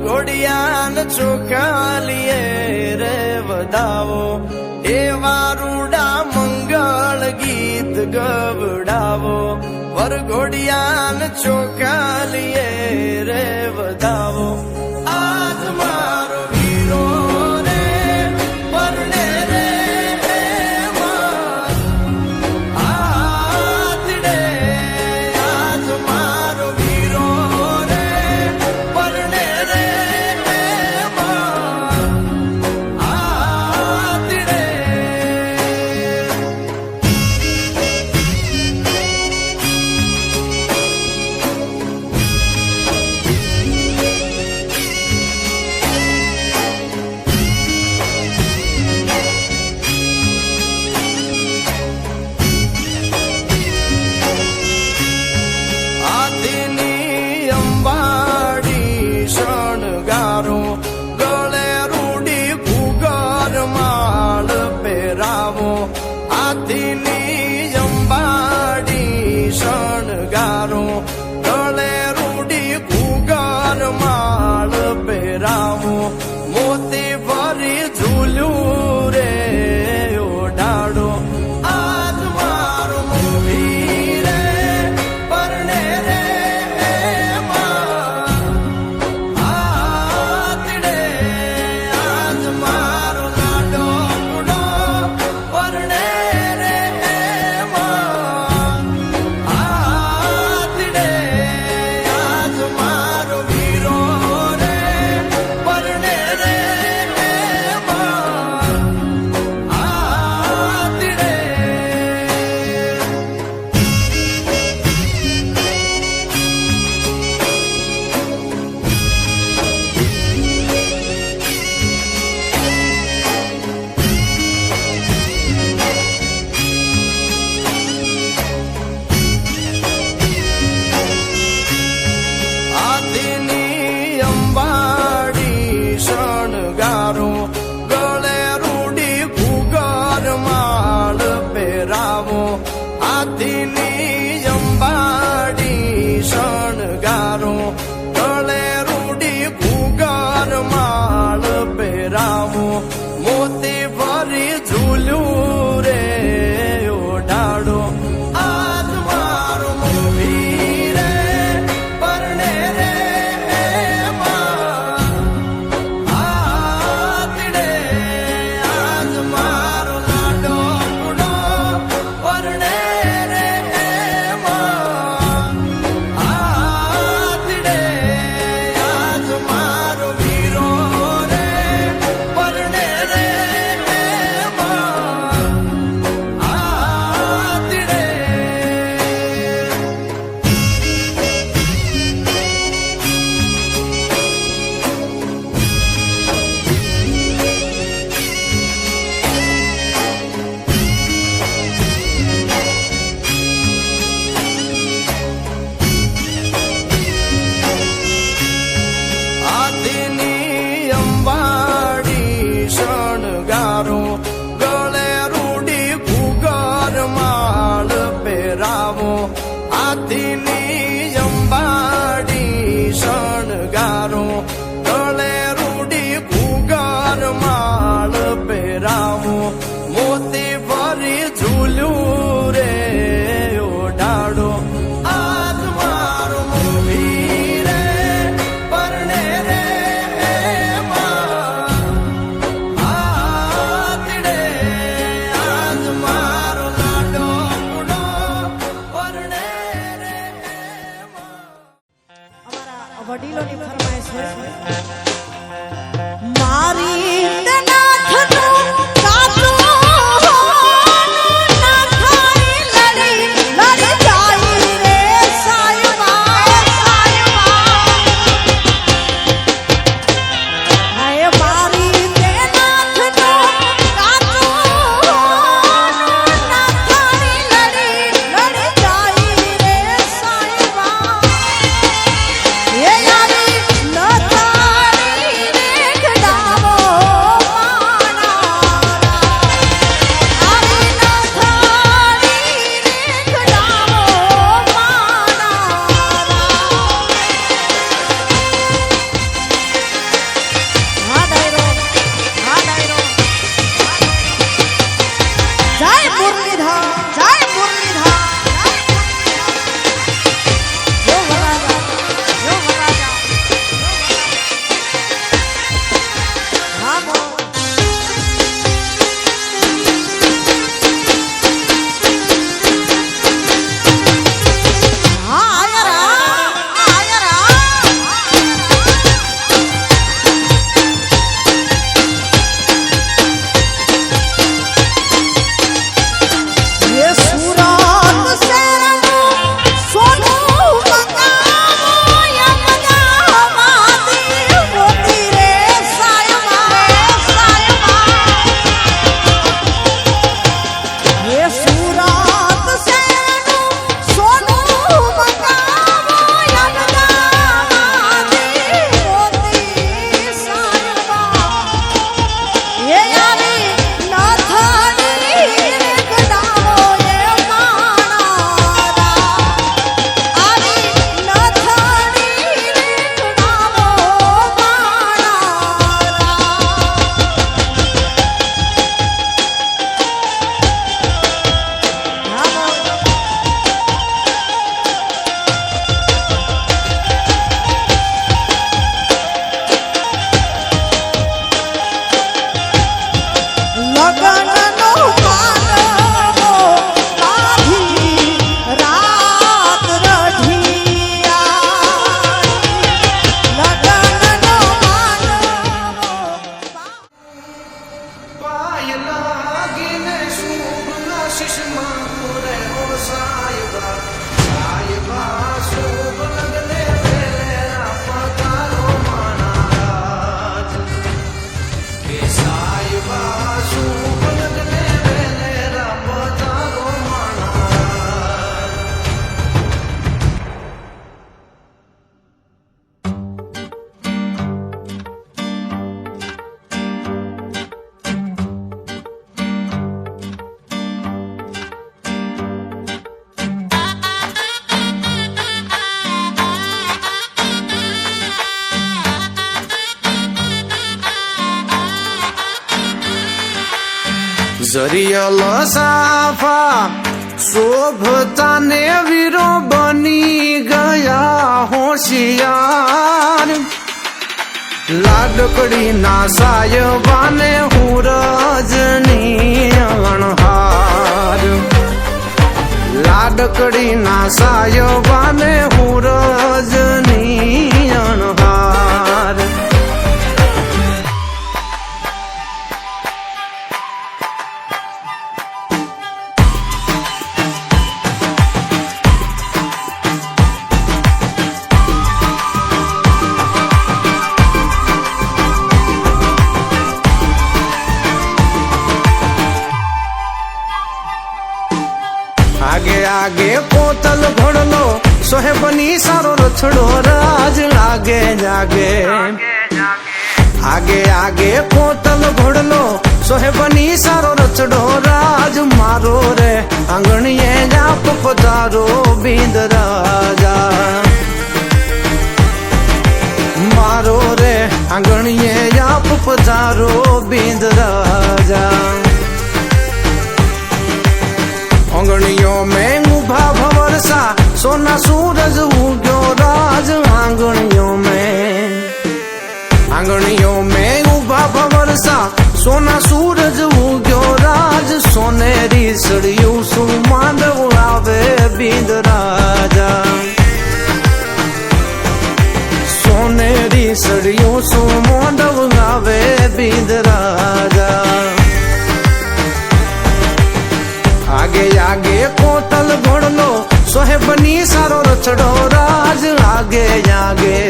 વરઘોડિયાન ચોખાલીએ રે વધાવો એવા રૂડા મંગળ ગીત ગવડાવો વરઘોડિયાન ચોખાલીએ રે વધાવો આજ મારો વીરો રે પરણે રે આતડે આજ મારો વીરો રે પરણે રે આતડે મોતી ભરી ઝૂલ્યું રે ઓઢાડો આજ મારો મોવી રે પરણે રે આતડે આજ મારો લાડો ગુડો પરણે રે આતડે આજ મારો વીરો હાથીની અંબાડી શણગારો ગળે રૂડી ઘૂગર માળ પહેરાવો મોતી ભરી ઝૂલ્યું રે ઓઢાડો આજ મારો મોવી રે પરણે રે આતડે આજ મારો લાડો ગુડો પરણે હાથીની અંબાડી શણગારો ગળે રૂડી ઘૂગર માળ પહેરાવો મોતી ભરી ઝૂલ્યું રે ઓઢાડો આજ મારો મોવી રે પરણે રે આતડે આજ મારો લાડો ગુડો પરણે વડીલોની ફરમાઈશ છે મારી નાથનું કાતો ના થાય લડી લડી જાય રે સાયવા હાય મારી નાથનું કાતો ના થાય લડી લડી જાય રે સાયવા એ યારી ન થાય જરિયલ સાફા શોભતા ને વીરો બની ગયા હોશિયાર લાડકડી ના સાયબાને હુરજની અણહાર લાડકડી ના સાયબાને હુરજની અણહાર આગે આગે પોતલ ઘોડલો સોહેબની સારો રથડો રાજ લાગે જાગે આગે આગે પોતલ ઘોડલો સોહેબની સારો રથડો રાજ મારો રે આંગણીએ જાપ પધારો બિંદ રાજા મારો રે આંગણીએ જાપ પધારો બિંદ રાજા आंगणियों में उभा भंवरसा सोना सूरज उग्यो राज आंगणियों में उभा भंवरसा सोना सूरज उग्यो राज सोनेरी सड़िયું સુમાંડવ આવે બિંદ રાજા સોનેરી સળિયું સુમાંડવ આવે બિંદ રાજા आगे आगे कोतल घोड़लो सोहेबनी सारो रचड़ो राज आगे आगे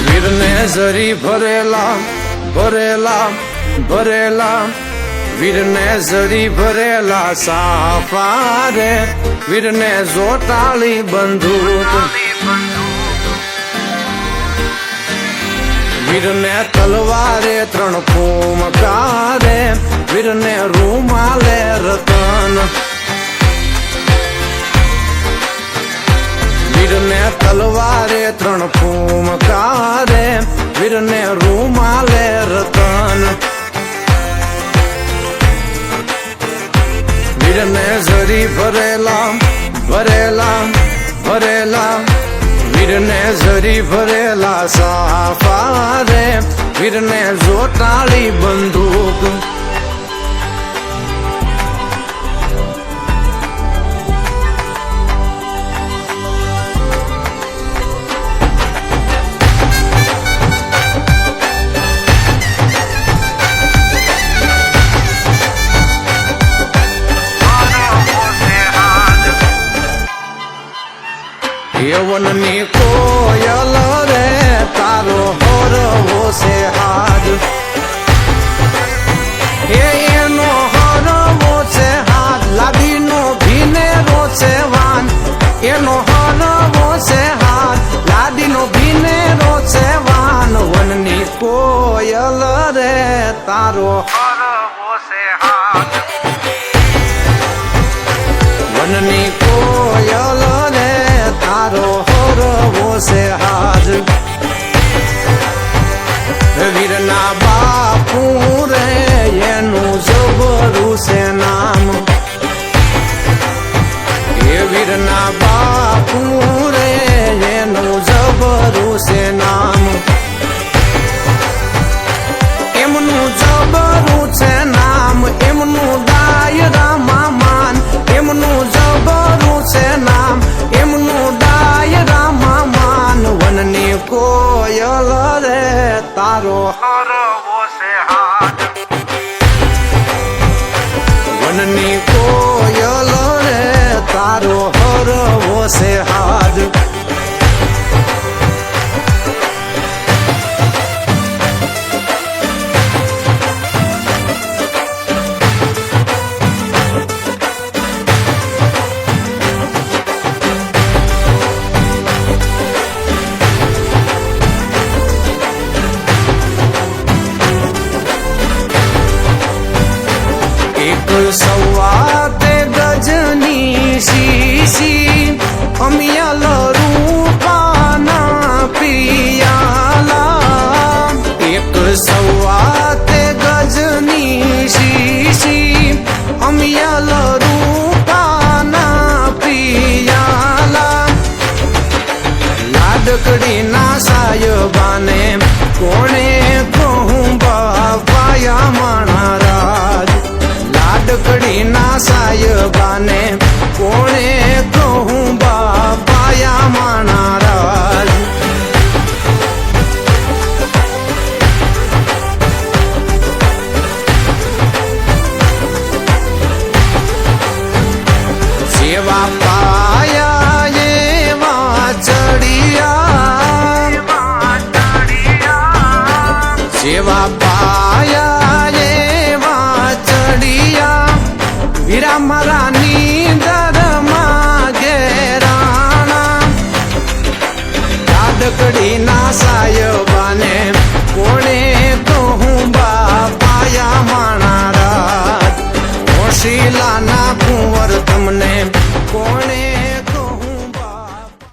वीर ने जरी भरेला भरेला भरेला वीर ने जरी भरेला साफा रे वीर ने जोटाली बंदूक वीर ने तलवारे त्रण फूमकारे वीर ने रूमाले रतन वीर ने तलवारे त्रण फूमकारे वीर ने रूमाले रतन वीर ने जरी भरेला भरेला भरेला वीर ने जरी भरेला साफा रे वीर ने जोटाली बंदूक યવનની કોયલ રે તારો હરવો છે હાજ એનો હરવો છે હાથ લાડીનો ભીનેરો છે વાન એનો હરવો છે હાથ લાડીનો ભીનેરો છે વાન વનની કોયલ રે તારો હરવો છે હાથ વનની કોયલ રે તારો હરવો છે હાજ વીરના બાપુ રે એનું જબરું છે નામ એ વીરના બાપુ રે એનું જબરું છે નામ એમનું જબરું છે નામ એમનું દાયરામાં માન એમનું જબરું છે નામ એમનું દાયરામાં માન વનની કોયલ રે તારો હરવો છે હાથ વનની કોયલ રે તારો હરવો છે હાથ સવાતે ગજની શીશી લાડકડી ના સાયબાને કોણે કહું બાપાયા માણા રાજ લાડકડી ના સાયબાને કોણે કહું બાપાયા માણા રાજ સેવા પાયા એવા ચડિયા સેવા પાયા એવા ચડિયા વીરા મારા નીંદરમાં ઘેરાણા લાડકડી ના સાયબા